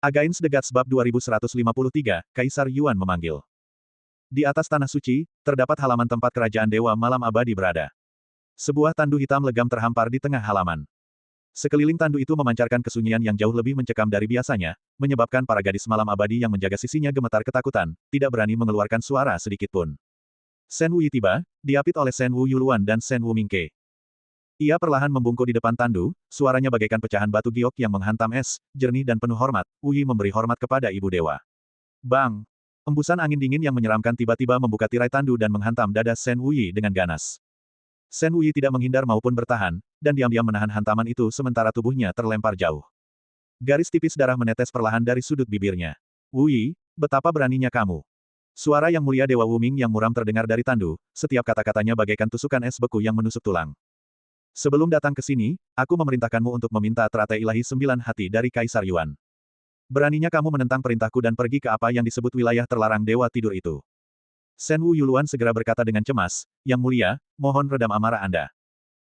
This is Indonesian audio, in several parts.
Against the Gods bab 2153, Kaisar Yuan memanggil. Di atas tanah suci, terdapat halaman tempat kerajaan Dewa Malam Abadi berada. Sebuah tandu hitam legam terhampar di tengah halaman. Sekeliling tandu itu memancarkan kesunyian yang jauh lebih mencekam dari biasanya, menyebabkan para gadis Malam Abadi yang menjaga sisinya gemetar ketakutan, tidak berani mengeluarkan suara sedikitpun. Shen Wuyi tiba, diapit oleh Shen Wu Yuluan dan Shen Wu Mingke. Ia perlahan membungkuk di depan tandu, suaranya bagaikan pecahan batu giok yang menghantam es, jernih dan penuh hormat. Wuyi memberi hormat kepada Ibu Dewa. Bang! Embusan angin dingin yang menyeramkan tiba-tiba membuka tirai tandu dan menghantam dada Shen Wuyi dengan ganas. Shen Wuyi tidak menghindar maupun bertahan, dan diam-diam menahan hantaman itu sementara tubuhnya terlempar jauh. Garis tipis darah menetes perlahan dari sudut bibirnya. Wuyi, betapa beraninya kamu! Suara yang mulia Dewa Wuming yang muram terdengar dari tandu, setiap kata-katanya bagaikan tusukan es beku yang menusuk tulang. Sebelum datang ke sini, aku memerintahkanmu untuk meminta teratai ilahi 9 hati dari Kaisar Yuan. Beraninya kamu menentang perintahku dan pergi ke apa yang disebut wilayah terlarang Dewa Tidur itu. Shen Wu Yuluan segera berkata dengan cemas, Yang mulia, mohon redam amarah Anda.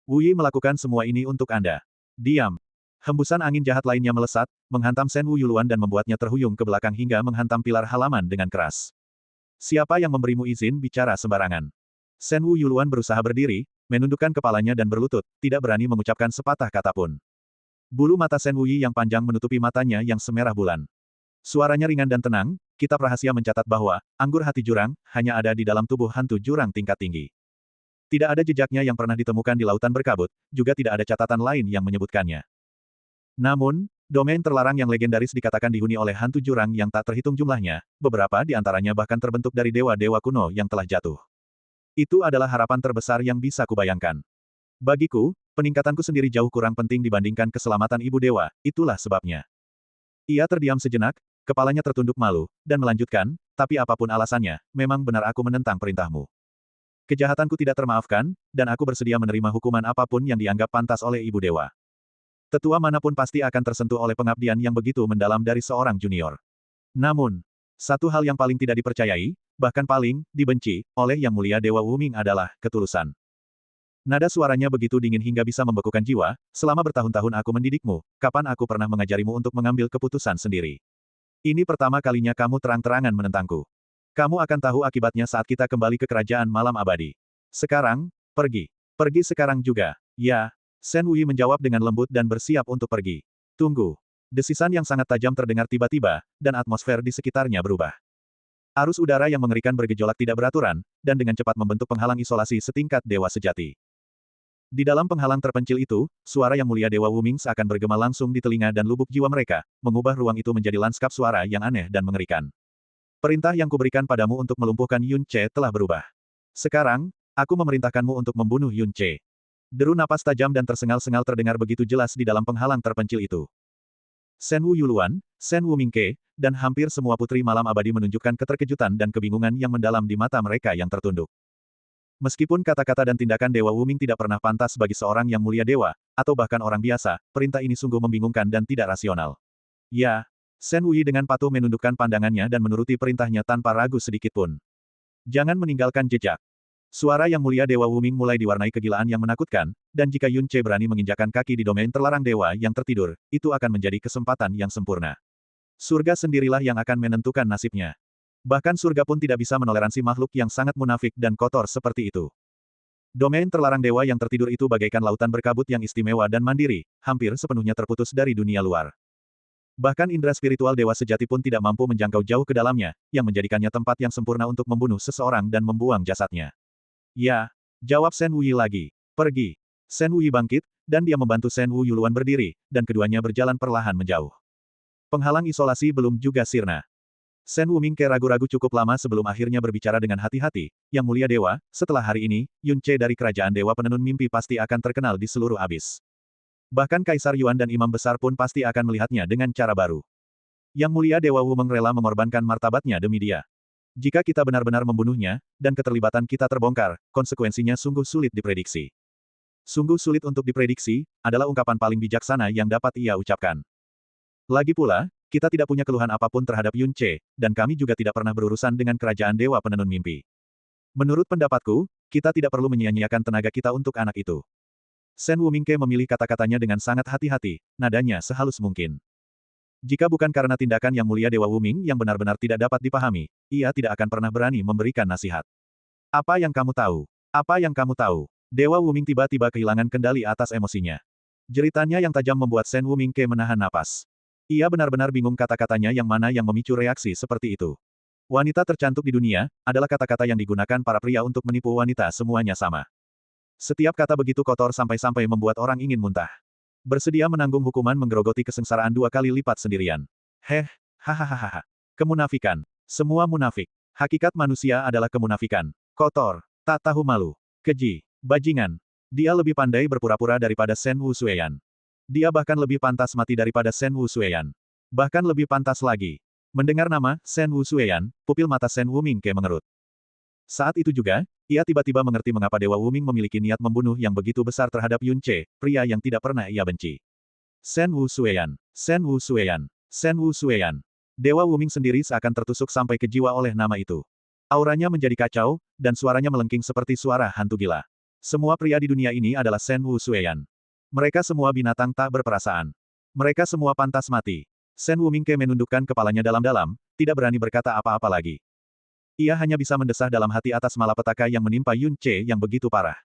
Wuyi melakukan semua ini untuk Anda. Diam. Hembusan angin jahat lainnya melesat, menghantam Shen Wu Yuluan dan membuatnya terhuyung ke belakang hingga menghantam pilar halaman dengan keras. Siapa yang memberimu izin bicara sembarangan? Shen Wu Yuluan berusaha berdiri, menundukkan kepalanya dan berlutut, tidak berani mengucapkan sepatah kata pun. Bulu mata Shen Wuyi yang panjang menutupi matanya yang semerah bulan. Suaranya ringan dan tenang, kitab rahasia mencatat bahwa, anggur hati jurang, hanya ada di dalam tubuh hantu jurang tingkat tinggi. Tidak ada jejaknya yang pernah ditemukan di lautan berkabut, juga tidak ada catatan lain yang menyebutkannya. Namun, domain terlarang yang legendaris dikatakan dihuni oleh hantu jurang yang tak terhitung jumlahnya, beberapa di antaranya bahkan terbentuk dari dewa-dewa kuno yang telah jatuh. Itu adalah harapan terbesar yang bisa kubayangkan. Bagiku, peningkatanku sendiri jauh kurang penting dibandingkan keselamatan Ibu Dewa, itulah sebabnya. Ia terdiam sejenak, kepalanya tertunduk malu, dan melanjutkan, tapi apapun alasannya, memang benar aku menentang perintahmu. Kejahatanku tidak termaafkan, dan aku bersedia menerima hukuman apapun yang dianggap pantas oleh Ibu Dewa. Tetua manapun pasti akan tersentuh oleh pengabdian yang begitu mendalam dari seorang junior. Namun, satu hal yang paling tidak dipercayai, bahkan paling dibenci oleh Yang Mulia Dewa Wuming adalah ketulusan. Nada suaranya begitu dingin hingga bisa membekukan jiwa. Selama bertahun-tahun aku mendidikmu, kapan aku pernah mengajarimu untuk mengambil keputusan sendiri? Ini pertama kalinya kamu terang-terangan menentangku. Kamu akan tahu akibatnya saat kita kembali ke kerajaan malam abadi. Sekarang, pergi. Pergi sekarang juga. Ya. Shen Wuyi menjawab dengan lembut dan bersiap untuk pergi. Tunggu. Desisan yang sangat tajam terdengar tiba-tiba, dan atmosfer di sekitarnya berubah. Arus udara yang mengerikan bergejolak tidak beraturan, dan dengan cepat membentuk penghalang isolasi setingkat dewa sejati. Di dalam penghalang terpencil itu, suara Yang Mulia Dewa Wuming seakan bergema langsung di telinga dan lubuk jiwa mereka, mengubah ruang itu menjadi lanskap suara yang aneh dan mengerikan. Perintah yang kuberikan padamu untuk melumpuhkan Yun Ce telah berubah. Sekarang, aku memerintahkanmu untuk membunuh Yun Ce. Deru napas tajam dan tersengal-sengal terdengar begitu jelas di dalam penghalang terpencil itu. Shen Wu Yuluan, Shen Wu Mingke, dan hampir semua putri malam abadi menunjukkan keterkejutan dan kebingungan yang mendalam di mata mereka yang tertunduk. Meskipun kata-kata dan tindakan Dewa Wuming tidak pernah pantas bagi seorang yang mulia dewa, atau bahkan orang biasa, perintah ini sungguh membingungkan dan tidak rasional. Ya, Shen Wuyi dengan patuh menundukkan pandangannya dan menuruti perintahnya tanpa ragu sedikitpun. Jangan meninggalkan jejak. Suara Yang Mulia Dewa Wuming mulai diwarnai kegilaan yang menakutkan, dan jika Yun Ce berani menginjakan kaki di domain terlarang dewa yang tertidur, itu akan menjadi kesempatan yang sempurna. Surga sendirilah yang akan menentukan nasibnya. Bahkan surga pun tidak bisa menoleransi makhluk yang sangat munafik dan kotor seperti itu. Domain terlarang dewa yang tertidur itu bagaikan lautan berkabut yang istimewa dan mandiri, hampir sepenuhnya terputus dari dunia luar. Bahkan indera spiritual dewa sejati pun tidak mampu menjangkau jauh ke dalamnya, yang menjadikannya tempat yang sempurna untuk membunuh seseorang dan membuang jasadnya. Ya, jawab Shen Wuyi lagi. Pergi. Shen Wuyi bangkit, dan dia membantu Shen Wu Yuluan berdiri, dan keduanya berjalan perlahan menjauh. Penghalang isolasi belum juga sirna. Shen Wu Mingke ragu-ragu cukup lama sebelum akhirnya berbicara dengan hati-hati. Yang Mulia Dewa, setelah hari ini, Yun Ce dari Kerajaan Dewa Penenun Mimpi pasti akan terkenal di seluruh abis. Bahkan Kaisar Yuan dan Imam Besar pun pasti akan melihatnya dengan cara baru. Yang Mulia Dewa Wumeng rela mengorbankan martabatnya demi dia. Jika kita benar-benar membunuhnya, dan keterlibatan kita terbongkar, konsekuensinya sungguh sulit diprediksi. Sungguh sulit untuk diprediksi, adalah ungkapan paling bijaksana yang dapat ia ucapkan. Lagi pula, kita tidak punya keluhan apapun terhadap Yun Ce, dan kami juga tidak pernah berurusan dengan Kerajaan Dewa Penenun Mimpi. Menurut pendapatku, kita tidak perlu menyia-nyiakan tenaga kita untuk anak itu. Shen Wu Mingke memilih kata-katanya dengan sangat hati-hati, nadanya sehalus mungkin. Jika bukan karena tindakan Yang Mulia Dewa Wuming yang benar-benar tidak dapat dipahami, ia tidak akan pernah berani memberikan nasihat. Apa yang kamu tahu? Apa yang kamu tahu? Dewa Wuming tiba-tiba kehilangan kendali atas emosinya. Jeritannya yang tajam membuat Shen Wumingke menahan napas. Ia benar-benar bingung kata-katanya yang mana yang memicu reaksi seperti itu. Wanita tercantik di dunia, adalah kata-kata yang digunakan para pria untuk menipu wanita semuanya sama. Setiap kata begitu kotor sampai-sampai membuat orang ingin muntah. Bersedia menanggung hukuman menggerogoti kesengsaraan 2 kali lipat sendirian. Hahaha. Kemunafikan. Semua munafik. Hakikat manusia adalah kemunafikan. Kotor. Tak tahu malu. Keji. Bajingan. Dia lebih pandai berpura-pura daripada Shen Wusuyan. Dia bahkan lebih pantas mati daripada Shen Wusuyan. Bahkan lebih pantas lagi. Mendengar nama Shen Wusuyan, pupil mata Shen Wumingke mengerut. Saat itu juga, ia tiba-tiba mengerti mengapa Dewa Wuming memiliki niat membunuh yang begitu besar terhadap Yun Ce, pria yang tidak pernah ia benci. Shen Wusuyan, Shen Wusuyan, Shen Wusuyan. Dewa Wuming sendiri seakan tertusuk sampai ke jiwa oleh nama itu. Auranya menjadi kacau, dan suaranya melengking seperti suara hantu gila. Semua pria di dunia ini adalah Shen Wusuyan. Mereka semua binatang tak berperasaan. Mereka semua pantas mati. Shen Wumingke menundukkan kepalanya dalam-dalam, tidak berani berkata apa-apa lagi. Ia hanya bisa mendesah dalam hati atas malapetaka yang menimpa Yun Ce yang begitu parah.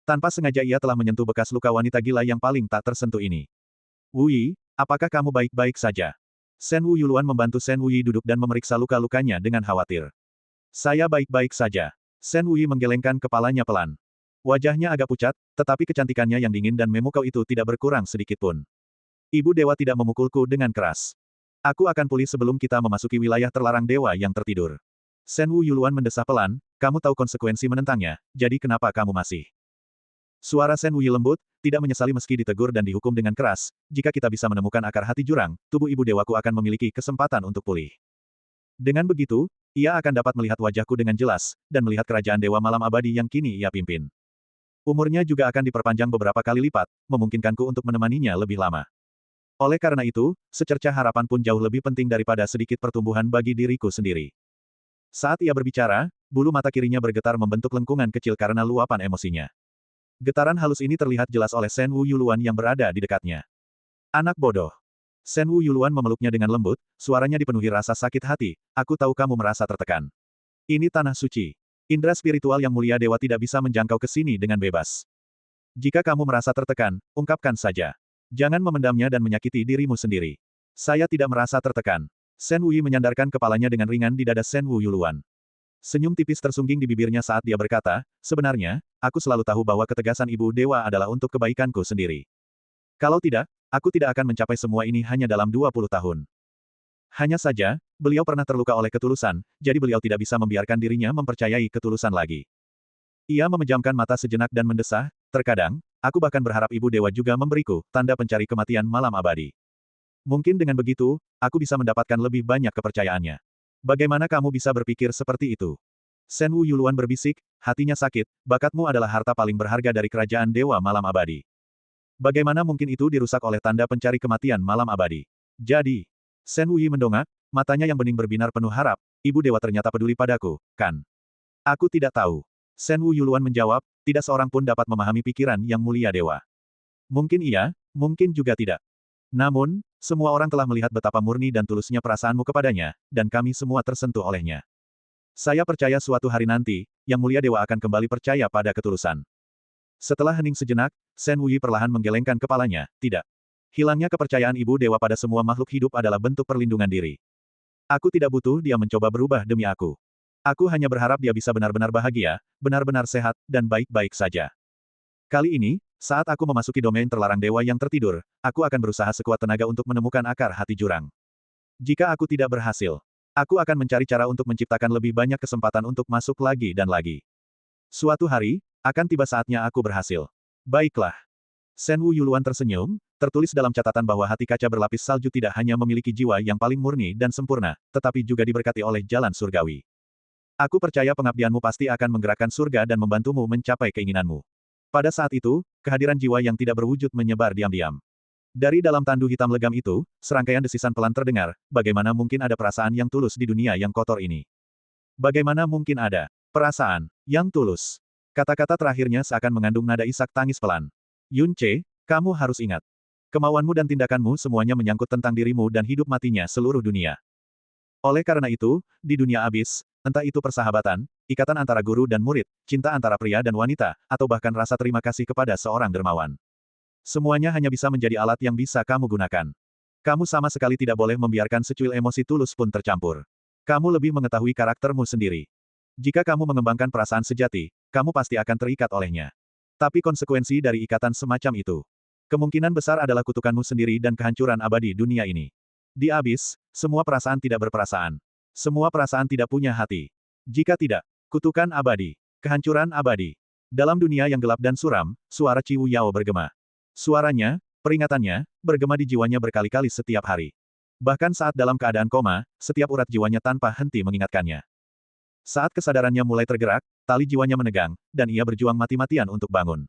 Tanpa sengaja ia telah menyentuh bekas luka wanita gila yang paling tak tersentuh ini. Wu Yi, apakah kamu baik-baik saja? Shen Wu Yuluan membantu Shen Wu Yi duduk dan memeriksa luka-lukanya dengan khawatir. Saya baik-baik saja. Shen Wu Yi menggelengkan kepalanya pelan. Wajahnya agak pucat, tetapi kecantikannya yang dingin dan memukau itu tidak berkurang sedikitpun. Ibu Dewa tidak memukulku dengan keras. Aku akan pulih sebelum kita memasuki wilayah terlarang Dewa yang tertidur. Shen Wu Yuluan mendesah pelan, kamu tahu konsekuensi menentangnya, jadi kenapa kamu masih? Suara Shen Wu Yi lembut, tidak menyesali meski ditegur dan dihukum dengan keras, jika kita bisa menemukan akar hati jurang, tubuh ibu dewaku akan memiliki kesempatan untuk pulih. Dengan begitu, ia akan dapat melihat wajahku dengan jelas, dan melihat kerajaan Dewa Malam Abadi yang kini ia pimpin. Umurnya juga akan diperpanjang beberapa kali lipat, memungkinkanku untuk menemaninya lebih lama. Oleh karena itu, secercah harapan pun jauh lebih penting daripada sedikit pertumbuhan bagi diriku sendiri. Saat ia berbicara, bulu mata kirinya bergetar membentuk lengkungan kecil karena luapan emosinya. Getaran halus ini terlihat jelas oleh Shen Wu Yuluan yang berada di dekatnya. Anak bodoh. Shen Wu Yuluan memeluknya dengan lembut, suaranya dipenuhi rasa sakit hati, aku tahu kamu merasa tertekan. Ini tanah suci. Indra spiritual yang mulia dewa tidak bisa menjangkau ke sini dengan bebas. Jika kamu merasa tertekan, ungkapkan saja. Jangan memendamnya dan menyakiti dirimu sendiri. Saya tidak merasa tertekan. Shen Wu Yi menyandarkan kepalanya dengan ringan di dada Shen Wu Yuluan. Senyum tipis tersungging di bibirnya saat dia berkata, sebenarnya, aku selalu tahu bahwa ketegasan ibu dewa adalah untuk kebaikanku sendiri. Kalau tidak, aku tidak akan mencapai semua ini hanya dalam 20 tahun. Hanya saja, beliau pernah terluka oleh ketulusan, jadi beliau tidak bisa membiarkan dirinya mempercayai ketulusan lagi. Ia memejamkan mata sejenak dan mendesah, terkadang, aku bahkan berharap ibu dewa juga memberiku tanda pencari kematian malam abadi. Mungkin dengan begitu, aku bisa mendapatkan lebih banyak kepercayaannya. Bagaimana kamu bisa berpikir seperti itu? Shen Wu Yuluan berbisik, hatinya sakit, bakatmu adalah harta paling berharga dari kerajaan Dewa Malam Abadi. Bagaimana mungkin itu dirusak oleh tanda pencari kematian malam abadi? Jadi, Shen Wu Yi mendongak, matanya yang bening berbinar penuh harap, ibu dewa ternyata peduli padaku, kan? Aku tidak tahu. Shen Wu Yuluan menjawab, tidak seorang pun dapat memahami pikiran yang mulia dewa. Mungkin iya, mungkin juga tidak. Namun, semua orang telah melihat betapa murni dan tulusnya perasaanmu kepadanya, dan kami semua tersentuh olehnya. Saya percaya suatu hari nanti, Yang Mulia Dewa akan kembali percaya pada ketulusan. Setelah hening sejenak, Shen Wu Yi perlahan menggelengkan kepalanya, tidak. Hilangnya kepercayaan Ibu Dewa pada semua makhluk hidup adalah bentuk perlindungan diri. Aku tidak butuh dia mencoba berubah demi aku. Aku hanya berharap dia bisa benar-benar bahagia, benar-benar sehat, dan baik-baik saja. Kali ini, saat aku memasuki domain terlarang dewa yang tertidur, aku akan berusaha sekuat tenaga untuk menemukan akar hati jurang. Jika aku tidak berhasil, aku akan mencari cara untuk menciptakan lebih banyak kesempatan untuk masuk lagi dan lagi. Suatu hari, akan tiba saatnya aku berhasil. Baiklah. Shen Wu Yuluan tersenyum, tertulis dalam catatan bahwa hati kaca berlapis salju tidak hanya memiliki jiwa yang paling murni dan sempurna, tetapi juga diberkati oleh jalan surgawi. Aku percaya pengabdianmu pasti akan menggerakkan surga dan membantumu mencapai keinginanmu. Pada saat itu, kehadiran jiwa yang tidak berwujud menyebar diam-diam. Dari dalam tandu hitam legam itu, serangkaian desisan pelan terdengar, bagaimana mungkin ada perasaan yang tulus di dunia yang kotor ini? Bagaimana mungkin ada perasaan yang tulus? Kata-kata terakhirnya seakan mengandung nada isak tangis pelan. Yun Ce, kamu harus ingat. Kemauanmu dan tindakanmu semuanya menyangkut tentang dirimu dan hidup matinya seluruh dunia. Oleh karena itu, di dunia abis, entah itu persahabatan, ikatan antara guru dan murid, cinta antara pria dan wanita, atau bahkan rasa terima kasih kepada seorang dermawan. Semuanya hanya bisa menjadi alat yang bisa kamu gunakan. Kamu sama sekali tidak boleh membiarkan secuil emosi tulus pun tercampur. Kamu lebih mengetahui karaktermu sendiri. Jika kamu mengembangkan perasaan sejati, kamu pasti akan terikat olehnya. Tapi konsekuensi dari ikatan semacam itu, kemungkinan besar adalah kutukanmu sendiri dan kehancuran abadi dunia ini. Di abis, semua perasaan tidak berperasaan. Semua perasaan tidak punya hati. Jika tidak, kutukan abadi. Kehancuran abadi. Dalam dunia yang gelap dan suram, suara Ciwu Yao bergema. Suaranya, peringatannya, bergema di jiwanya berkali-kali setiap hari. Bahkan saat dalam keadaan koma, setiap urat jiwanya tanpa henti mengingatkannya. Saat kesadarannya mulai tergerak, tali jiwanya menegang, dan ia berjuang mati-matian untuk bangun.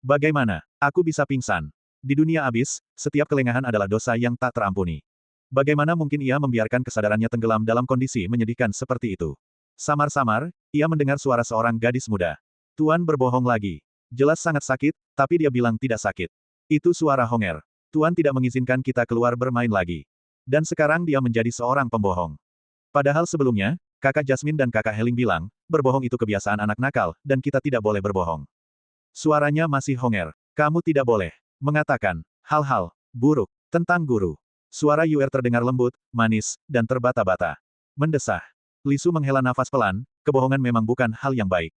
Bagaimana? Aku bisa pingsan. Di dunia abis, setiap kelengahan adalah dosa yang tak terampuni. Bagaimana mungkin ia membiarkan kesadarannya tenggelam dalam kondisi menyedihkan seperti itu? Samar-samar, ia mendengar suara seorang gadis muda. Tuan berbohong lagi. Jelas sangat sakit, tapi dia bilang tidak sakit. Itu suara Honger. Tuan tidak mengizinkan kita keluar bermain lagi. Dan sekarang dia menjadi seorang pembohong. Padahal sebelumnya, kakak Jasmine dan kakak Heling bilang, berbohong itu kebiasaan anak nakal, dan kita tidak boleh berbohong. Suaranya masih Honger. Kamu tidak boleh mengatakan hal-hal buruk tentang guru. Suara Yuer terdengar lembut, manis, dan terbata-bata. Mendesah. Li Su menghela nafas pelan, kebohongan memang bukan hal yang baik.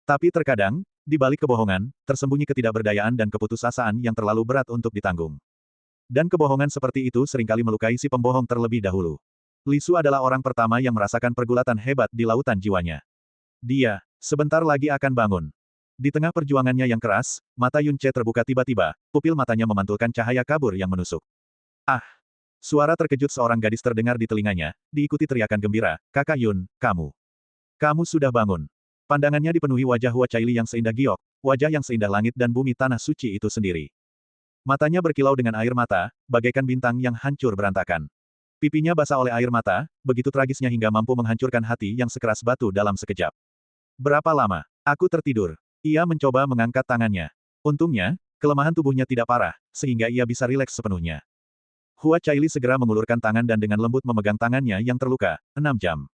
Tapi terkadang, di balik kebohongan, tersembunyi ketidakberdayaan dan keputusasaan yang terlalu berat untuk ditanggung. Dan kebohongan seperti itu seringkali melukai si pembohong terlebih dahulu. Li Su adalah orang pertama yang merasakan pergulatan hebat di lautan jiwanya. Dia, sebentar lagi akan bangun. Di tengah perjuangannya yang keras, mata Yun Ce terbuka tiba-tiba, pupil matanya memantulkan cahaya kabur yang menusuk. Ah! Suara terkejut seorang gadis terdengar di telinganya, diikuti teriakan gembira, Kakak Yun, kamu. Kamu sudah bangun. Pandangannya dipenuhi wajah Hua Caili yang seindah giok, wajah yang seindah langit dan bumi tanah suci itu sendiri. Matanya berkilau dengan air mata, bagaikan bintang yang hancur berantakan. Pipinya basah oleh air mata, begitu tragisnya hingga mampu menghancurkan hati yang sekeras batu dalam sekejap. Berapa lama? Aku tertidur. Ia mencoba mengangkat tangannya. Untungnya, kelemahan tubuhnya tidak parah, sehingga ia bisa rileks sepenuhnya. Hua Caili segera mengulurkan tangan dan dengan lembut memegang tangannya yang terluka. 6 jam.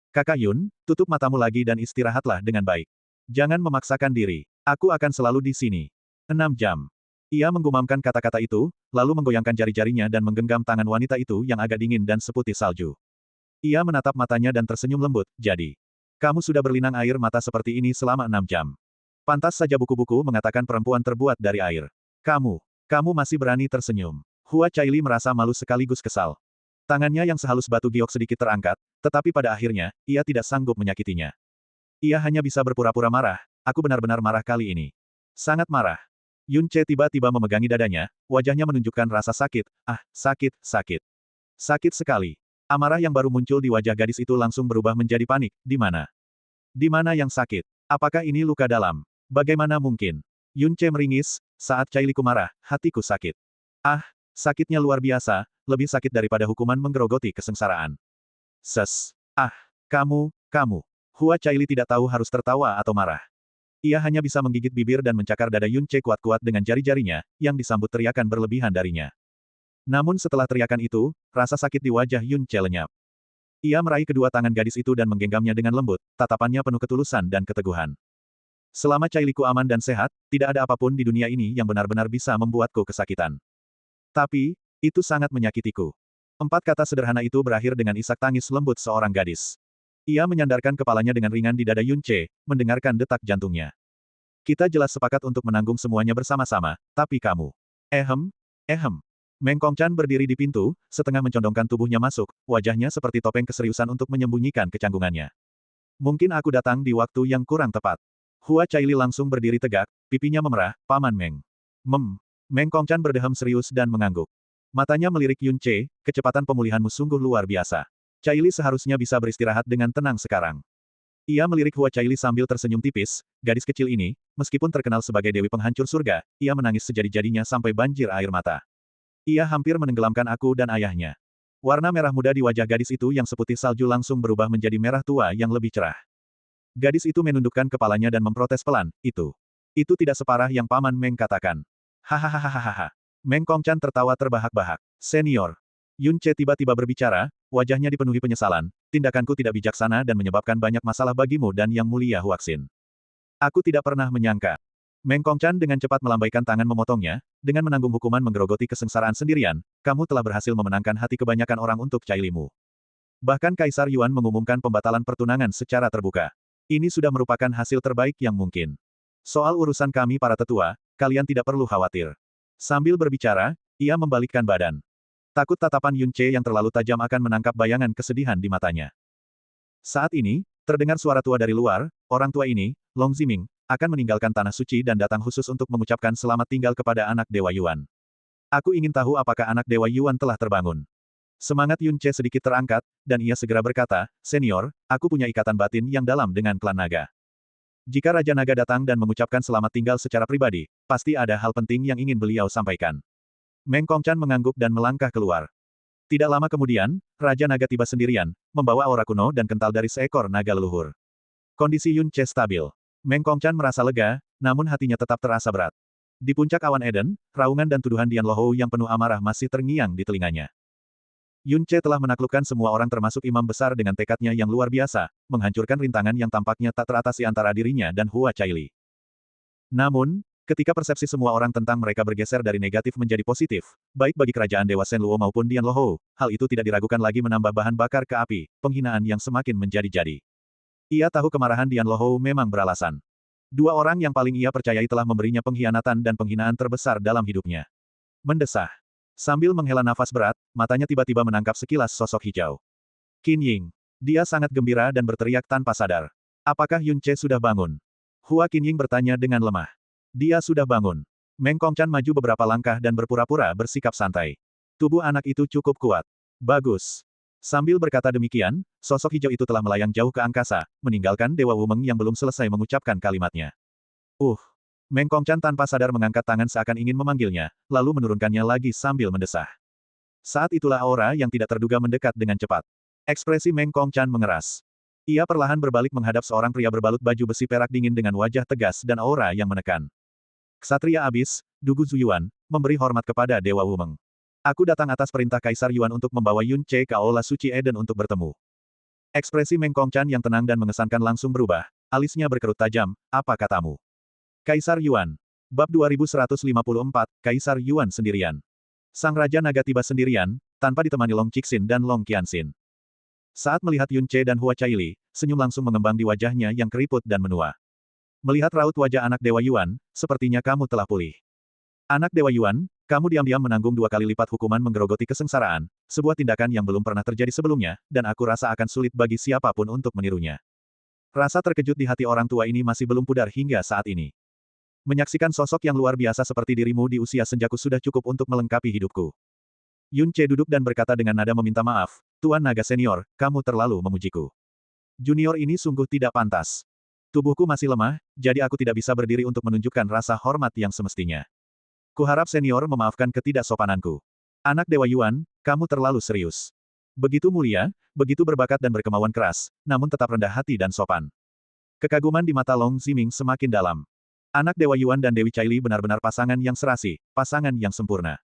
Kakak Yun, tutup matamu lagi dan istirahatlah dengan baik. Jangan memaksakan diri. Aku akan selalu di sini. 6 jam. Ia menggumamkan kata-kata itu, lalu menggoyangkan jari-jarinya dan menggenggam tangan wanita itu yang agak dingin dan seputih salju. Ia menatap matanya dan tersenyum lembut, jadi. Kamu sudah berlinang air mata seperti ini selama 6 jam. Pantas saja buku-buku mengatakan perempuan terbuat dari air. Kamu masih berani tersenyum. Hua Caili merasa malu sekaligus kesal. Tangannya yang sehalus batu giok sedikit terangkat, tetapi pada akhirnya, ia tidak sanggup menyakitinya. Ia hanya bisa berpura-pura marah, aku benar-benar marah kali ini. Sangat marah. Yun Ce tiba-tiba memegangi dadanya, wajahnya menunjukkan rasa sakit, sakit, sakit. Sakit sekali. Amarah yang baru muncul di wajah gadis itu langsung berubah menjadi panik, di mana? Di mana yang sakit? Apakah ini luka dalam? Bagaimana mungkin? Yun Ce meringis, saat Cailiku marah, hatiku sakit. Sakitnya luar biasa, lebih sakit daripada hukuman menggerogoti kesengsaraan. Kamu. Hua Caili tidak tahu harus tertawa atau marah. Ia hanya bisa menggigit bibir dan mencakar dada Yun Ce kuat-kuat dengan jari-jarinya, yang disambut teriakan berlebihan darinya. Namun setelah teriakan itu, rasa sakit di wajah Yun Ce lenyap. Ia meraih kedua tangan gadis itu dan menggenggamnya dengan lembut, tatapannya penuh ketulusan dan keteguhan. Selama Cailiku aman dan sehat, tidak ada apapun di dunia ini yang benar-benar bisa membuatku kesakitan. Tapi, itu sangat menyakitiku. 4 kata sederhana itu berakhir dengan isak tangis lembut seorang gadis. Ia menyandarkan kepalanya dengan ringan di dada Yun Ce, mendengarkan detak jantungnya. Kita jelas sepakat untuk menanggung semuanya bersama-sama, tapi kamu. Meng Kongchan berdiri di pintu, setengah mencondongkan tubuhnya masuk, wajahnya seperti topeng keseriusan untuk menyembunyikan kecanggungannya. Mungkin aku datang di waktu yang kurang tepat. Hua Caili langsung berdiri tegak, pipinya memerah, Paman Meng. Meng Kongchan berdeham serius dan mengangguk. Matanya melirik Yun Ce, kecepatan pemulihanmu sungguh luar biasa. Caili seharusnya bisa beristirahat dengan tenang sekarang. Ia melirik Hua Caili sambil tersenyum tipis, gadis kecil ini, meskipun terkenal sebagai dewi penghancur surga, ia menangis sejadi-jadinya sampai banjir air mata. Ia hampir menenggelamkan aku dan ayahnya. Warna merah muda di wajah gadis itu yang seputih salju langsung berubah menjadi merah tua yang lebih cerah. Gadis itu menundukkan kepalanya dan memprotes pelan, itu tidak separah yang Paman Meng katakan. Hahaha. Meng Kongchan tertawa terbahak-bahak. Senior. Yun Che tiba-tiba berbicara, wajahnya dipenuhi penyesalan. Tindakanku tidak bijaksana dan menyebabkan banyak masalah bagimu dan Yang Mulia Huaxin. Aku tidak pernah menyangka. Meng Kongchan dengan cepat melambaikan tangan memotongnya, dengan menanggung hukuman menggerogoti kesengsaraan sendirian, kamu telah berhasil memenangkan hati kebanyakan orang untuk Cai Limu. Bahkan Kaisar Yuan mengumumkan pembatalan pertunangan secara terbuka. Ini sudah merupakan hasil terbaik yang mungkin. Soal urusan kami para tetua, kalian tidak perlu khawatir. Sambil berbicara, ia membalikkan badan. Takut tatapan Yun Che yang terlalu tajam akan menangkap bayangan kesedihan di matanya. Saat ini, terdengar suara tua dari luar, orang tua ini, Long Ziming, akan meninggalkan tanah suci dan datang khusus untuk mengucapkan selamat tinggal kepada anak Dewa Yuan. Aku ingin tahu apakah anak Dewa Yuan telah terbangun. Semangat Yun Che sedikit terangkat, dan ia segera berkata, Senior, aku punya ikatan batin yang dalam dengan klan naga. Jika Raja Naga datang dan mengucapkan selamat tinggal secara pribadi, pasti ada hal penting yang ingin beliau sampaikan. Meng Kongchan mengangguk dan melangkah keluar. Tidak lama kemudian, Raja Naga tiba sendirian, membawa aura kuno dan kental dari seekor naga leluhur. Kondisi Yun Che stabil. Meng Kongchan merasa lega, namun hatinya tetap terasa berat. Di puncak awan Eden, raungan dan tuduhan Dian Lohou yang penuh amarah masih terngiang di telinganya. Yun Che telah menaklukkan semua orang termasuk imam besar dengan tekadnya yang luar biasa, menghancurkan rintangan yang tampaknya tak teratasi antara dirinya dan Hua Caili. Namun, ketika persepsi semua orang tentang mereka bergeser dari negatif menjadi positif, baik bagi kerajaan Dewa Shen Luo maupun Dian Lohou, hal itu tidak diragukan lagi menambah bahan bakar ke api, penghinaan yang semakin menjadi-jadi. Ia tahu kemarahan Dian Lohou memang beralasan. Dua orang yang paling ia percayai telah memberinya pengkhianatan dan penghinaan terbesar dalam hidupnya. Mendesah. Sambil menghela nafas berat, matanya tiba-tiba menangkap sekilas sosok hijau. Qin Ying. Dia sangat gembira dan berteriak tanpa sadar. Apakah Yun Che sudah bangun? Hua Qin Ying bertanya dengan lemah. Dia sudah bangun. Meng Kongchan maju beberapa langkah dan berpura-pura bersikap santai. Tubuh anak itu cukup kuat. Bagus. Sambil berkata demikian, sosok hijau itu telah melayang jauh ke angkasa, meninggalkan Dewa Wumeng yang belum selesai mengucapkan kalimatnya. Meng Kongchan tanpa sadar mengangkat tangan seakan ingin memanggilnya, lalu menurunkannya lagi sambil mendesah. Saat itulah aura yang tidak terduga mendekat dengan cepat. Ekspresi Meng Kongchan mengeras. Ia perlahan berbalik menghadap seorang pria berbalut baju besi perak dingin dengan wajah tegas dan aura yang menekan. Ksatria Abis, Dugu Zuyuan, memberi hormat kepada Dewa Wumeng. Aku datang atas perintah Kaisar Yuan untuk membawa Yun Che ke Aula Suci Eden untuk bertemu. Ekspresi Meng Kongchan yang tenang dan mengesankan langsung berubah, alisnya berkerut tajam, apa katamu? Kaisar Yuan. Bab 2154, Kaisar Yuan sendirian. Sang Raja Naga tiba sendirian, tanpa ditemani Long Cixin dan Long Qianxin. Saat melihat Yun Che dan Hua Caili, senyum langsung mengembang di wajahnya yang keriput dan menua. Melihat raut wajah anak Dewa Yuan, sepertinya kamu telah pulih. Anak Dewa Yuan, kamu diam-diam menanggung 2 kali lipat hukuman menggerogoti kesengsaraan, sebuah tindakan yang belum pernah terjadi sebelumnya, dan aku rasa akan sulit bagi siapapun untuk menirunya. Rasa terkejut di hati orang tua ini masih belum pudar hingga saat ini. Menyaksikan sosok yang luar biasa seperti dirimu di usia senjaku sudah cukup untuk melengkapi hidupku. Yun Che duduk dan berkata dengan nada meminta maaf, Tuan Naga Senior, kamu terlalu memujiku. Junior ini sungguh tidak pantas. Tubuhku masih lemah, jadi aku tidak bisa berdiri untuk menunjukkan rasa hormat yang semestinya. Kuharap senior memaafkan ketidaksopananku. Anak Dewa Yuan, kamu terlalu serius. Begitu mulia, begitu berbakat dan berkemauan keras, namun tetap rendah hati dan sopan. Kekaguman di mata Long Ziming semakin dalam. Anak Dewa Yuan dan Dewi Caili benar-benar pasangan yang serasi, pasangan yang sempurna.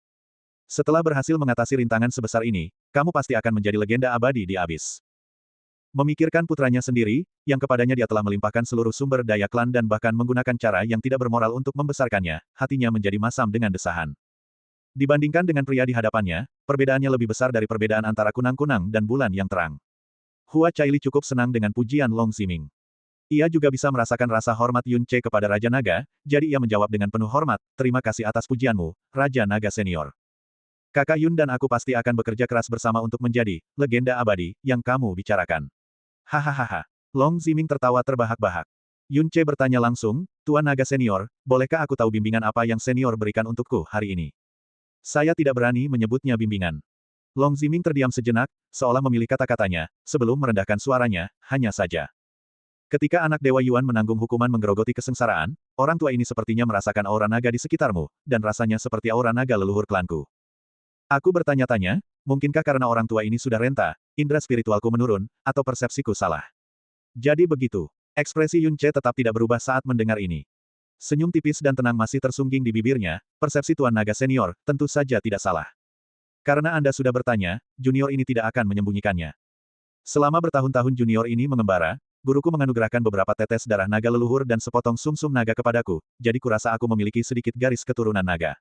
Setelah berhasil mengatasi rintangan sebesar ini, kamu pasti akan menjadi legenda abadi di Abis. Memikirkan putranya sendiri, yang kepadanya dia telah melimpahkan seluruh sumber daya klan dan bahkan menggunakan cara yang tidak bermoral untuk membesarkannya, hatinya menjadi masam dengan desahan. Dibandingkan dengan pria di hadapannya, perbedaannya lebih besar dari perbedaan antara kunang-kunang dan bulan yang terang. Hua Caili cukup senang dengan pujian Long Ziming. Ia juga bisa merasakan rasa hormat Yun Che kepada Raja Naga, jadi ia menjawab dengan penuh hormat, terima kasih atas pujianmu, Raja Naga Senior. Kakak Yun dan aku pasti akan bekerja keras bersama untuk menjadi legenda abadi yang kamu bicarakan. Hahaha. Long Ziming tertawa terbahak-bahak. Yun Che bertanya langsung, Tuan Naga Senior, bolehkah aku tahu bimbingan apa yang senior berikan untukku hari ini? Saya tidak berani menyebutnya bimbingan. Long Ziming terdiam sejenak, seolah memilih kata-katanya, sebelum merendahkan suaranya, hanya saja. Ketika anak Dewa Yuan menanggung hukuman menggerogoti kesengsaraan, orang tua ini sepertinya merasakan aura naga di sekitarmu, dan rasanya seperti aura naga leluhur klanku. Aku bertanya-tanya, mungkinkah karena orang tua ini sudah renta, indera spiritualku menurun, atau persepsiku salah? Jadi begitu. Ekspresi Yun Che tetap tidak berubah saat mendengar ini. Senyum tipis dan tenang masih tersungging di bibirnya, persepsi Tuan Naga Senior, tentu saja tidak salah. Karena Anda sudah bertanya, junior ini tidak akan menyembunyikannya. Selama bertahun-tahun junior ini mengembara, guruku menganugerahkan beberapa tetes darah naga leluhur dan sepotong sumsum naga kepadaku, jadi kurasa aku memiliki sedikit garis keturunan naga.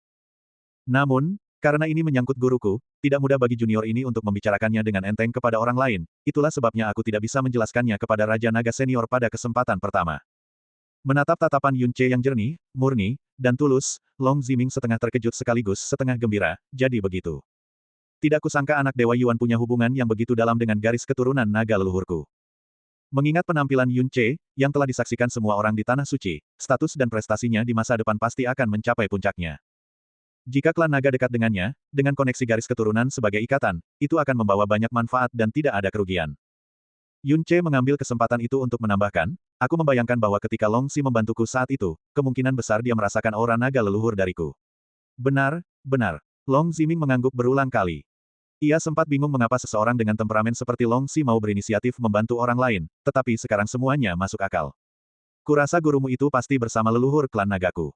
Namun, karena ini menyangkut guruku, tidak mudah bagi junior ini untuk membicarakannya dengan enteng kepada orang lain, itulah sebabnya aku tidak bisa menjelaskannya kepada Raja Naga Senior pada kesempatan pertama. Menatap tatapan Yun Ce yang jernih, murni, dan tulus, Long Ziming setengah terkejut sekaligus setengah gembira, jadi begitu. Tidak kusangka anak Dewa Yuan punya hubungan yang begitu dalam dengan garis keturunan naga leluhurku. Mengingat penampilan Yun Ce, yang telah disaksikan semua orang di Tanah Suci, status dan prestasinya di masa depan pasti akan mencapai puncaknya. Jika klan naga dekat dengannya, dengan koneksi garis keturunan sebagai ikatan, itu akan membawa banyak manfaat dan tidak ada kerugian. Yun Ce mengambil kesempatan itu untuk menambahkan, aku membayangkan bahwa ketika Long Si membantuku saat itu, kemungkinan besar dia merasakan aura naga leluhur dariku. Benar, benar. Long Ziming mengangguk berulang kali. Ia sempat bingung mengapa seseorang dengan temperamen seperti Long Si mau berinisiatif membantu orang lain, tetapi sekarang semuanya masuk akal. Kurasa gurumu itu pasti bersama leluhur klan nagaku.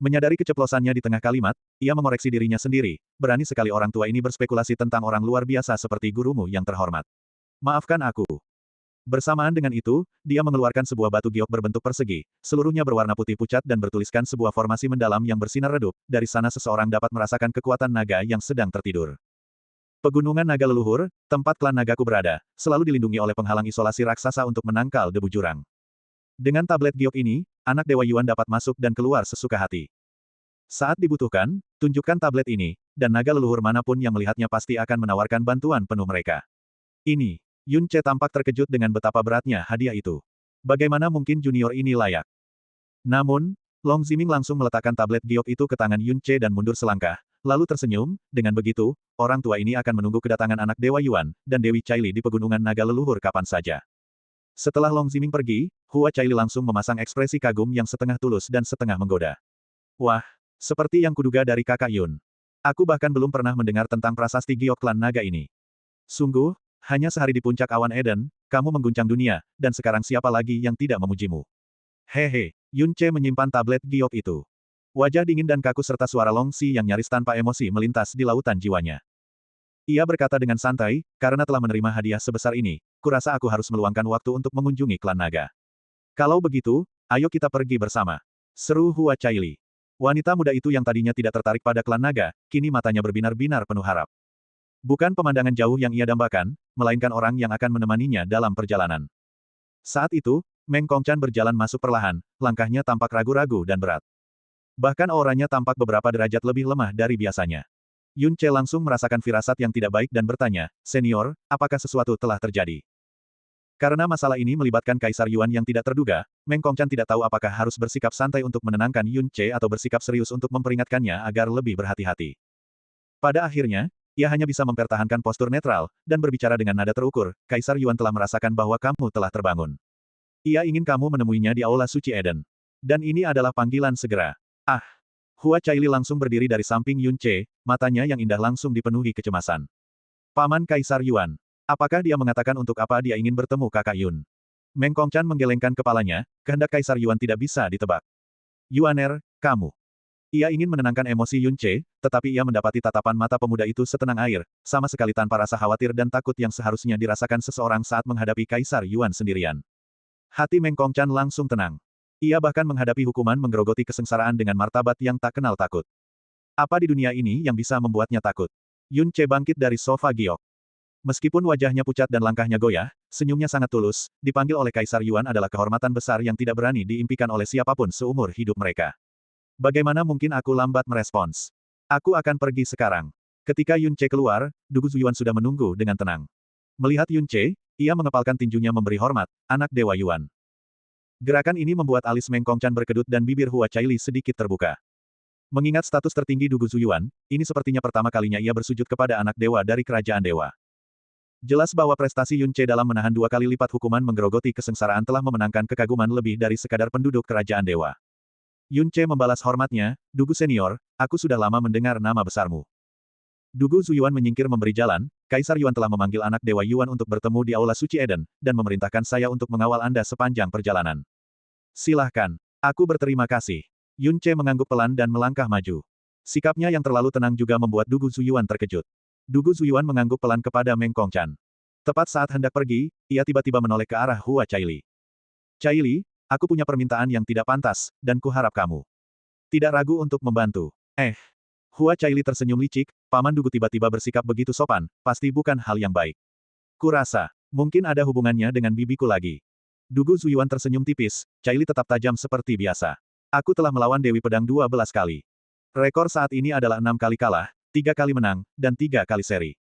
Menyadari keceplosannya di tengah kalimat, ia mengoreksi dirinya sendiri, berani sekali orang tua ini berspekulasi tentang orang luar biasa seperti gurumu yang terhormat. Maafkan aku. Bersamaan dengan itu, dia mengeluarkan sebuah batu giok berbentuk persegi, seluruhnya berwarna putih pucat dan bertuliskan sebuah formasi mendalam yang bersinar redup, dari sana seseorang dapat merasakan kekuatan naga yang sedang tertidur. Pegunungan naga leluhur, tempat klan nagaku berada, selalu dilindungi oleh penghalang isolasi raksasa untuk menangkal debu jurang. Dengan tablet giok ini, anak Dewa Yuan dapat masuk dan keluar sesuka hati. Saat dibutuhkan, tunjukkan tablet ini, dan naga leluhur manapun yang melihatnya pasti akan menawarkan bantuan penuh mereka. Ini. Yun Ce tampak terkejut dengan betapa beratnya hadiah itu. Bagaimana mungkin junior ini layak? Namun, Long Ziming langsung meletakkan tablet giok itu ke tangan Yun Ce dan mundur selangkah, lalu tersenyum, dengan begitu, orang tua ini akan menunggu kedatangan anak Dewa Yuan, dan Dewi Caili di pegunungan naga leluhur kapan saja. Setelah Long Ziming pergi, Hua Caili langsung memasang ekspresi kagum yang setengah tulus dan setengah menggoda. Wah, seperti yang kuduga dari kakak Yun. Aku bahkan belum pernah mendengar tentang prasasti giok klan naga ini. Sungguh, hanya sehari di puncak awan Eden, kamu mengguncang dunia, dan sekarang siapa lagi yang tidak memujimu? Hehe, Yun Ce menyimpan tablet giok itu. Wajah dingin dan kaku serta suara Long Si yang nyaris tanpa emosi melintas di lautan jiwanya. Ia berkata dengan santai, karena telah menerima hadiah sebesar ini, kurasa aku harus meluangkan waktu untuk mengunjungi klan naga. Kalau begitu, ayo kita pergi bersama. Seru Hua Caili. Wanita muda itu yang tadinya tidak tertarik pada klan naga, kini matanya berbinar-binar penuh harap. Bukan pemandangan jauh yang ia dambakan, melainkan orang yang akan menemaninya dalam perjalanan. Saat itu, Meng Kongchan berjalan masuk perlahan, langkahnya tampak ragu-ragu dan berat. Bahkan auranya tampak beberapa derajat lebih lemah dari biasanya. Yun Ce langsung merasakan firasat yang tidak baik dan bertanya, "Senior, apakah sesuatu telah terjadi?" Karena masalah ini melibatkan Kaisar Yuan yang tidak terduga, Meng Kongchan tidak tahu apakah harus bersikap santai untuk menenangkan Yun Ce atau bersikap serius untuk memperingatkannya agar lebih berhati-hati. Pada akhirnya, ia hanya bisa mempertahankan postur netral, dan berbicara dengan nada terukur, Kaisar Yuan telah merasakan bahwa kamu telah terbangun. Ia ingin kamu menemuinya di Aula Suci Eden. Dan ini adalah panggilan segera. Ah! Hua Caili langsung berdiri dari samping Yun Ce, matanya yang indah langsung dipenuhi kecemasan. Paman Kaisar Yuan. Apakah dia mengatakan untuk apa dia ingin bertemu kakak Yun? Meng Kongchan menggelengkan kepalanya, kehendak Kaisar Yuan tidak bisa ditebak. Yuaner, kamu. Ia ingin menenangkan emosi Yun Ce, tetapi ia mendapati tatapan mata pemuda itu setenang air, sama sekali tanpa rasa khawatir dan takut yang seharusnya dirasakan seseorang saat menghadapi Kaisar Yuan sendirian. Hati Meng Kongchan langsung tenang. Ia bahkan menghadapi hukuman menggerogoti kesengsaraan dengan martabat yang tak kenal takut. Apa di dunia ini yang bisa membuatnya takut? Yun Ce bangkit dari sofa giok. Meskipun wajahnya pucat dan langkahnya goyah, senyumnya sangat tulus, dipanggil oleh Kaisar Yuan adalah kehormatan besar yang tidak berani diimpikan oleh siapapun seumur hidup mereka. Bagaimana mungkin aku lambat merespons? Aku akan pergi sekarang. Ketika Yun Ce keluar, Dugu Zuyuan sudah menunggu dengan tenang. Melihat Yun Ce, ia mengepalkan tinjunya memberi hormat, anak Dewa Yuan. Gerakan ini membuat alis Meng Kongchan berkedut dan bibir Hua Caili sedikit terbuka. Mengingat status tertinggi Dugu Zuyuan, ini sepertinya pertama kalinya ia bersujud kepada anak dewa dari kerajaan dewa. Jelas bahwa prestasi Yun Ce dalam menahan 2 kali lipat hukuman menggerogoti kesengsaraan telah memenangkan kekaguman lebih dari sekadar penduduk kerajaan dewa. Yun Ce membalas hormatnya, "Dugu Senior, aku sudah lama mendengar nama besarmu." Dugu Zuyuan menyingkir memberi jalan, Kaisar Yuan telah memanggil anak Dewa Yuan untuk bertemu di Aula Suci Eden, dan memerintahkan saya untuk mengawal Anda sepanjang perjalanan. Silahkan. Aku berterima kasih. Yun Ce mengangguk pelan dan melangkah maju. Sikapnya yang terlalu tenang juga membuat Dugu Zuyuan terkejut. Dugu Zuyuan mengangguk pelan kepada Meng Kongchan. Tepat saat hendak pergi, ia tiba-tiba menoleh ke arah Hua Caili. Caili, aku punya permintaan yang tidak pantas, dan kuharap kamu tidak ragu untuk membantu. Hua Caili tersenyum licik, Paman Dugu tiba-tiba bersikap begitu sopan, pasti bukan hal yang baik. Kurasa, mungkin ada hubungannya dengan bibiku lagi. Dugu Zuyuan tersenyum tipis, Caili tetap tajam seperti biasa. Aku telah melawan Dewi Pedang 12 kali. Rekor saat ini adalah 6 kali kalah, 3 kali menang, dan 3 kali seri.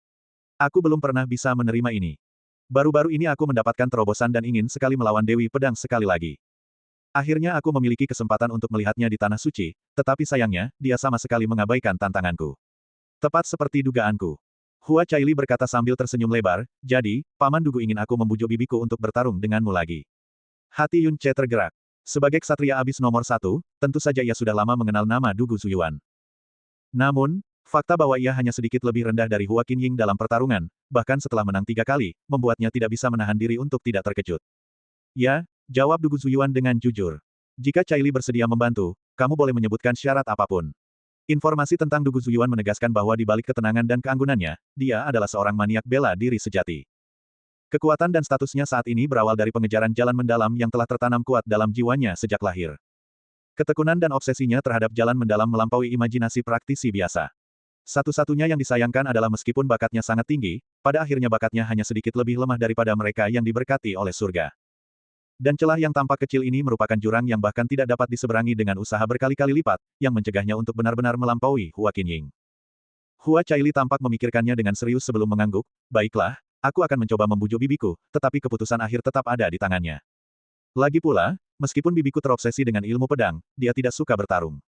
Aku belum pernah bisa menerima ini. Baru-baru ini aku mendapatkan terobosan dan ingin sekali melawan Dewi Pedang sekali lagi. Akhirnya aku memiliki kesempatan untuk melihatnya di Tanah Suci, tetapi sayangnya, dia sama sekali mengabaikan tantanganku. Tepat seperti dugaanku. Hua Caili berkata sambil tersenyum lebar, jadi, Paman Dugu ingin aku membujuk bibiku untuk bertarung denganmu lagi. Hati Yun Ce tergerak. Sebagai ksatria abis nomor 1, tentu saja ia sudah lama mengenal nama Dugu Zuyuan. Namun, fakta bahwa ia hanya sedikit lebih rendah dari Hua Qinying dalam pertarungan, bahkan setelah menang 3 kali, membuatnya tidak bisa menahan diri untuk tidak terkejut. Ya, jawab Dugu Zuyuan dengan jujur. Jika Caili bersedia membantu, kamu boleh menyebutkan syarat apapun. Informasi tentang Dugu Zuyuan menegaskan bahwa di balik ketenangan dan keanggunannya, dia adalah seorang maniak bela diri sejati. Kekuatan dan statusnya saat ini berawal dari pengejaran jalan mendalam yang telah tertanam kuat dalam jiwanya sejak lahir. Ketekunan dan obsesinya terhadap jalan mendalam melampaui imajinasi praktisi biasa. Satu-satunya yang disayangkan adalah meskipun bakatnya sangat tinggi, pada akhirnya bakatnya hanya sedikit lebih lemah daripada mereka yang diberkati oleh surga. Dan celah yang tampak kecil ini merupakan jurang yang bahkan tidak dapat diseberangi dengan usaha berkali-kali lipat, yang mencegahnya untuk benar-benar melampaui Hua Qinying. Hua Caili tampak memikirkannya dengan serius sebelum mengangguk, baiklah, aku akan mencoba membujuk bibiku, tetapi keputusan akhir tetap ada di tangannya. Lagi pula, meskipun bibiku terobsesi dengan ilmu pedang, dia tidak suka bertarung.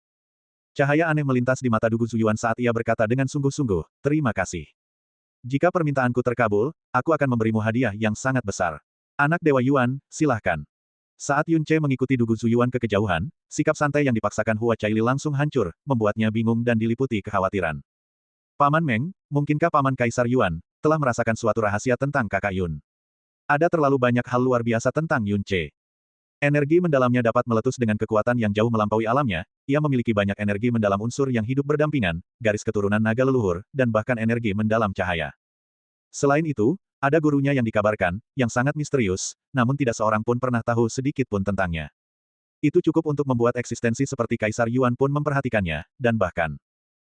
Cahaya aneh melintas di mata Dugu Zuyuan saat ia berkata dengan sungguh-sungguh, terima kasih. Jika permintaanku terkabul, aku akan memberimu hadiah yang sangat besar. Anak Dewa Yuan, silahkan. Saat Yun Ce mengikuti Dugu Zuyuan ke kejauhan, sikap santai yang dipaksakan Hua Caili langsung hancur, membuatnya bingung dan diliputi kekhawatiran. Paman Meng, mungkinkah Paman Kaisar Yuan telah merasakan suatu rahasia tentang kakak Yun? Ada terlalu banyak hal luar biasa tentang Yun Ce. Energi mendalamnya dapat meletus dengan kekuatan yang jauh melampaui alamnya, ia memiliki banyak energi mendalam unsur yang hidup berdampingan, garis keturunan naga leluhur, dan bahkan energi mendalam cahaya. Selain itu, ada gurunya yang dikabarkan, yang sangat misterius, namun tidak seorang pun pernah tahu sedikit pun tentangnya. Itu cukup untuk membuat eksistensi seperti Kaisar Yuan pun memperhatikannya, dan bahkan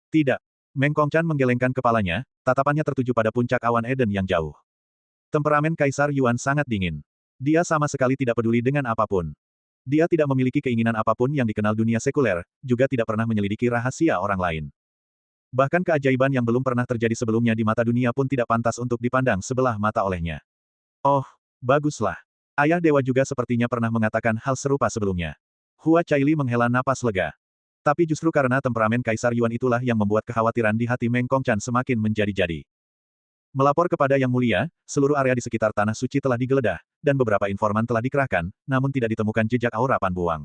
tidak. Meng Kongchan menggelengkan kepalanya, tatapannya tertuju pada puncak awan Eden yang jauh. Temperamen Kaisar Yuan sangat dingin. Dia sama sekali tidak peduli dengan apapun. Dia tidak memiliki keinginan apapun yang dikenal dunia sekuler, juga tidak pernah menyelidiki rahasia orang lain. Bahkan keajaiban yang belum pernah terjadi sebelumnya di mata dunia pun tidak pantas untuk dipandang sebelah mata olehnya. Oh, baguslah. Ayah Dewa juga sepertinya pernah mengatakan hal serupa sebelumnya. Hua Caili menghela napas lega. Tapi justru karena temperamen Kaisar Yuan itulah yang membuat kekhawatiran di hati Meng Kongchan semakin menjadi-jadi. Melapor kepada Yang Mulia, seluruh area di sekitar Tanah Suci telah digeledah, dan beberapa informan telah dikerahkan, namun tidak ditemukan jejak aura Pan Buang.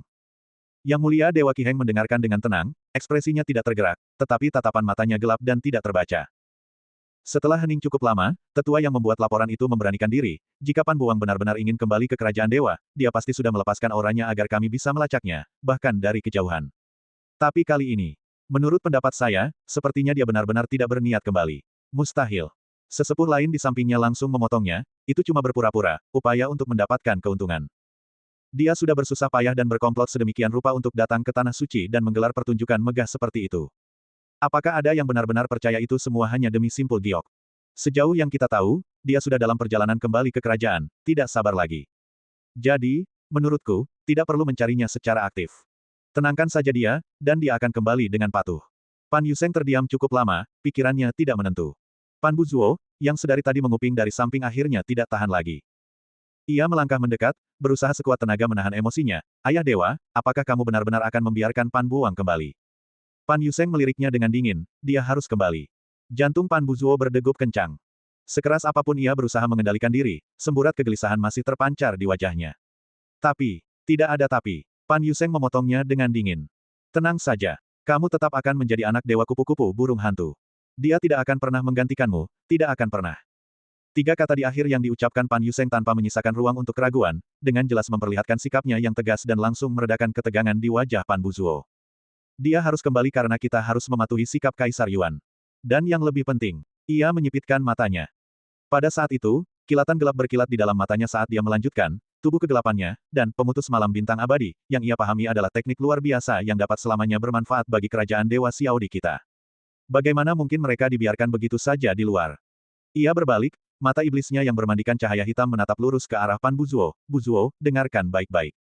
Yang Mulia Dewa Qiheng mendengarkan dengan tenang, ekspresinya tidak tergerak, tetapi tatapan matanya gelap dan tidak terbaca. Setelah hening cukup lama, tetua yang membuat laporan itu memberanikan diri, jika Pan Buang benar-benar ingin kembali ke kerajaan dewa, dia pasti sudah melepaskan auranya agar kami bisa melacaknya, bahkan dari kejauhan. Tapi kali ini, menurut pendapat saya, sepertinya dia benar-benar tidak berniat kembali. Mustahil. Sesepuh lain di sampingnya langsung memotongnya, itu cuma berpura-pura, upaya untuk mendapatkan keuntungan. Dia sudah bersusah payah dan berkomplot sedemikian rupa untuk datang ke Tanah Suci dan menggelar pertunjukan megah seperti itu. Apakah ada yang benar-benar percaya itu semua hanya demi simpul giok? Sejauh yang kita tahu, dia sudah dalam perjalanan kembali ke kerajaan, tidak sabar lagi. Jadi, menurutku, tidak perlu mencarinya secara aktif. Tenangkan saja dia, dan dia akan kembali dengan patuh. Pan Yuseng terdiam cukup lama, pikirannya tidak menentu. Pan Buzuo, yang sedari tadi menguping dari samping akhirnya tidak tahan lagi. Ia melangkah mendekat, berusaha sekuat tenaga menahan emosinya. Ayah Dewa, apakah kamu benar-benar akan membiarkan Pan Buang kembali? Pan Yuseng meliriknya dengan dingin, dia harus kembali. Jantung Pan Buzuo berdegup kencang. Sekeras apapun ia berusaha mengendalikan diri, semburat kegelisahan masih terpancar di wajahnya. Tapi, tidak ada tapi. Pan Yuseng memotongnya dengan dingin. Tenang saja, kamu tetap akan menjadi anak dewa kupu-kupu burung hantu. Dia tidak akan pernah menggantikanmu, tidak akan pernah. 3 kata di akhir yang diucapkan Pan Yuseng tanpa menyisakan ruang untuk keraguan, dengan jelas memperlihatkan sikapnya yang tegas dan langsung meredakan ketegangan di wajah Pan Buzuo. Dia harus kembali karena kita harus mematuhi sikap Kaisar Yuan. Dan yang lebih penting, ia menyipitkan matanya. Pada saat itu, kilatan gelap berkilat di dalam matanya saat dia melanjutkan, tubuh kegelapannya, dan pemutus malam bintang abadi, yang ia pahami adalah teknik luar biasa yang dapat selamanya bermanfaat bagi kerajaan Dewa Xiao di kita. Bagaimana mungkin mereka dibiarkan begitu saja di luar? Ia berbalik, mata iblisnya yang bermandikan cahaya hitam menatap lurus ke arah Pan Buzuo. Buzuo, dengarkan baik-baik.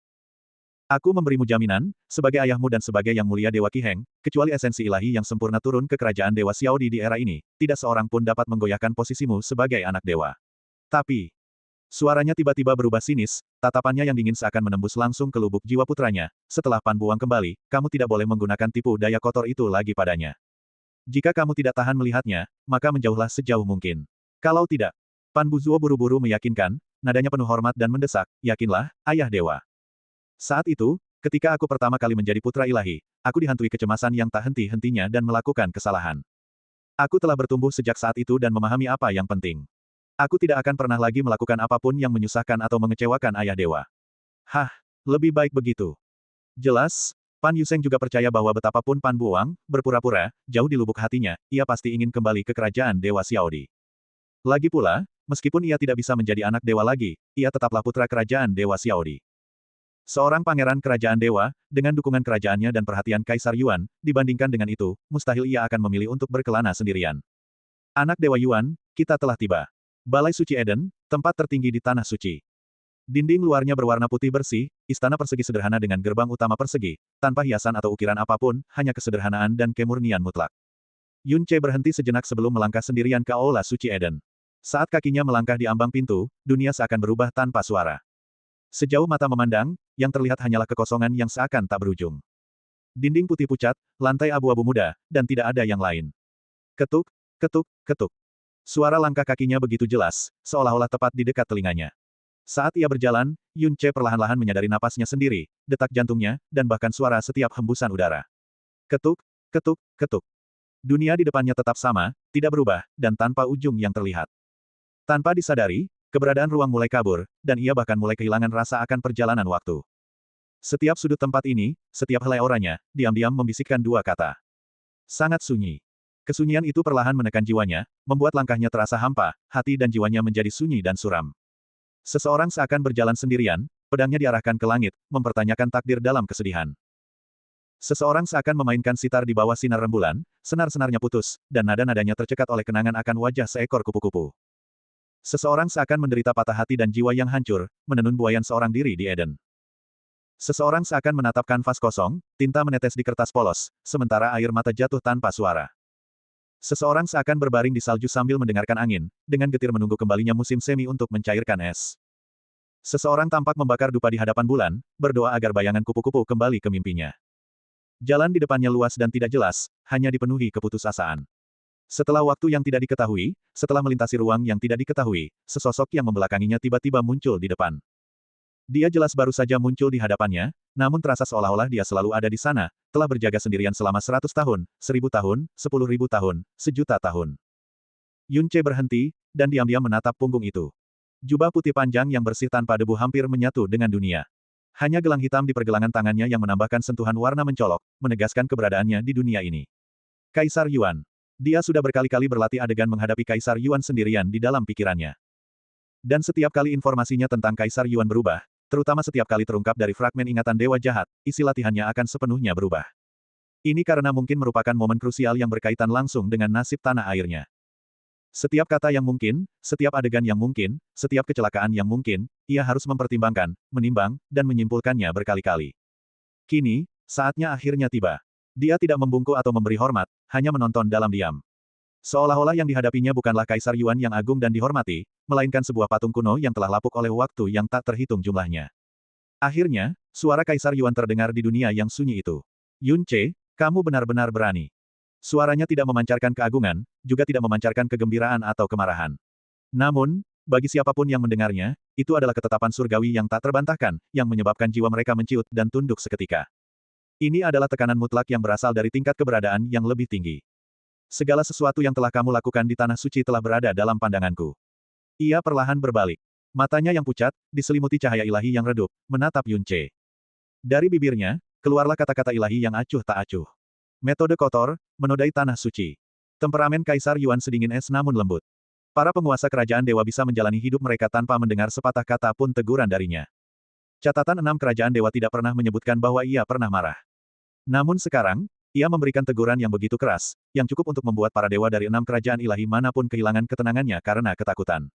Aku memberimu jaminan, sebagai ayahmu dan sebagai yang mulia Dewa Qi Heng, kecuali esensi ilahi yang sempurna turun ke kerajaan Dewa Xiao di era ini, tidak seorang pun dapat menggoyahkan posisimu sebagai anak dewa. Tapi, suaranya tiba-tiba berubah sinis, tatapannya yang dingin seakan menembus langsung ke lubuk jiwa putranya. Setelah Pan Buang kembali, kamu tidak boleh menggunakan tipu daya kotor itu lagi padanya. Jika kamu tidak tahan melihatnya, maka menjauhlah sejauh mungkin. Kalau tidak, Pan Buzuo buru-buru meyakinkan, nadanya penuh hormat dan mendesak, yakinlah, ayah dewa. Saat itu, ketika aku pertama kali menjadi putra ilahi, aku dihantui kecemasan yang tak henti-hentinya dan melakukan kesalahan. Aku telah bertumbuh sejak saat itu dan memahami apa yang penting. Aku tidak akan pernah lagi melakukan apapun yang menyusahkan atau mengecewakan ayah dewa. Hah, lebih baik begitu. Jelas, Pan Yuseng juga percaya bahwa betapapun Pan Buang, berpura-pura, jauh di lubuk hatinya, ia pasti ingin kembali ke kerajaan Dewa Xiaodi. Lagi pula, meskipun ia tidak bisa menjadi anak dewa lagi, ia tetaplah putra kerajaan Dewa Xiaodi. Seorang pangeran kerajaan dewa, dengan dukungan kerajaannya dan perhatian Kaisar Yuan, dibandingkan dengan itu, mustahil ia akan memilih untuk berkelana sendirian. Anak Dewa Yuan, kita telah tiba. Balai Suci Eden, tempat tertinggi di Tanah Suci. Dinding luarnya berwarna putih bersih, istana persegi sederhana dengan gerbang utama persegi, tanpa hiasan atau ukiran apapun, hanya kesederhanaan dan kemurnian mutlak. Yun Ce berhenti sejenak sebelum melangkah sendirian ke Aula Suci Eden. Saat kakinya melangkah di ambang pintu, dunia seakan berubah tanpa suara. Sejauh mata memandang, yang terlihat hanyalah kekosongan yang seakan tak berujung. Dinding putih pucat, lantai abu-abu muda, dan tidak ada yang lain. Ketuk, ketuk, ketuk. Suara langkah kakinya begitu jelas, seolah-olah tepat di dekat telinganya. Saat ia berjalan, Yun Ce perlahan-lahan menyadari napasnya sendiri, detak jantungnya, dan bahkan suara setiap hembusan udara. Ketuk, ketuk, ketuk. Dunia di depannya tetap sama, tidak berubah, dan tanpa ujung yang terlihat. Tanpa disadari, keberadaan ruang mulai kabur, dan ia bahkan mulai kehilangan rasa akan perjalanan waktu. Setiap sudut tempat ini, setiap helai auranya, diam-diam membisikkan dua kata. Sangat sunyi. Kesunyian itu perlahan menekan jiwanya, membuat langkahnya terasa hampa, hati dan jiwanya menjadi sunyi dan suram. Seseorang seakan berjalan sendirian, pedangnya diarahkan ke langit, mempertanyakan takdir dalam kesedihan. Seseorang seakan memainkan sitar di bawah sinar rembulan, senar-senarnya putus, dan nada-nadanya tercekat oleh kenangan akan wajah seekor kupu-kupu. Seseorang seakan menderita patah hati dan jiwa yang hancur, menenun buayan seorang diri di Eden. Seseorang seakan menatap kanvas kosong, tinta menetes di kertas polos, sementara air mata jatuh tanpa suara. Seseorang seakan berbaring di salju sambil mendengarkan angin, dengan getir menunggu kembalinya musim semi untuk mencairkan es. Seseorang tampak membakar dupa di hadapan bulan, berdoa agar bayangan kupu-kupu kembali ke mimpinya. Jalan di depannya luas dan tidak jelas, hanya dipenuhi keputusasaan. Setelah waktu yang tidak diketahui, setelah melintasi ruang yang tidak diketahui, sesosok yang membelakanginya tiba-tiba muncul di depan. Dia jelas baru saja muncul di hadapannya, namun terasa seolah-olah dia selalu ada di sana, telah berjaga sendirian selama 100 tahun, 1000 tahun, 10.000 tahun, sejuta tahun. Yun Ce berhenti, dan diam-diam menatap punggung itu. Jubah putih panjang yang bersih tanpa debu hampir menyatu dengan dunia. Hanya gelang hitam di pergelangan tangannya yang menambahkan sentuhan warna mencolok, menegaskan keberadaannya di dunia ini. Kaisar Yuan. Dia sudah berkali-kali berlatih adegan menghadapi Kaisar Yuan sendirian di dalam pikirannya. Dan setiap kali informasinya tentang Kaisar Yuan berubah, terutama setiap kali terungkap dari fragmen ingatan Dewa Jahat, isi latihannya akan sepenuhnya berubah. Ini karena mungkin merupakan momen krusial yang berkaitan langsung dengan nasib tanah airnya. Setiap kata yang mungkin, setiap adegan yang mungkin, setiap kecelakaan yang mungkin, ia harus mempertimbangkan, menimbang, dan menyimpulkannya berkali-kali. Kini, saatnya akhirnya tiba. Dia tidak membungkuk atau memberi hormat, hanya menonton dalam diam. Seolah-olah yang dihadapinya bukanlah Kaisar Yuan yang agung dan dihormati, melainkan sebuah patung kuno yang telah lapuk oleh waktu yang tak terhitung jumlahnya. Akhirnya, suara Kaisar Yuan terdengar di dunia yang sunyi itu. Yun Ce, kamu benar-benar berani. Suaranya tidak memancarkan keagungan, juga tidak memancarkan kegembiraan atau kemarahan. Namun, bagi siapapun yang mendengarnya, itu adalah ketetapan surgawi yang tak terbantahkan, yang menyebabkan jiwa mereka menciut dan tunduk seketika. Ini adalah tekanan mutlak yang berasal dari tingkat keberadaan yang lebih tinggi. Segala sesuatu yang telah kamu lakukan di Tanah Suci telah berada dalam pandanganku. Ia perlahan berbalik. Matanya yang pucat, diselimuti cahaya ilahi yang redup, menatap Yun Ce. Dari bibirnya, keluarlah kata-kata ilahi yang acuh tak acuh. Metode kotor, menodai tanah suci. Temperamen Kaisar Yuan sedingin es namun lembut. Para penguasa kerajaan dewa bisa menjalani hidup mereka tanpa mendengar sepatah kata pun teguran darinya. Catatan 6 kerajaan dewa tidak pernah menyebutkan bahwa ia pernah marah. Namun sekarang, ia memberikan teguran yang begitu keras, yang cukup untuk membuat para dewa dari 6 kerajaan ilahi manapun kehilangan ketenangannya karena ketakutan.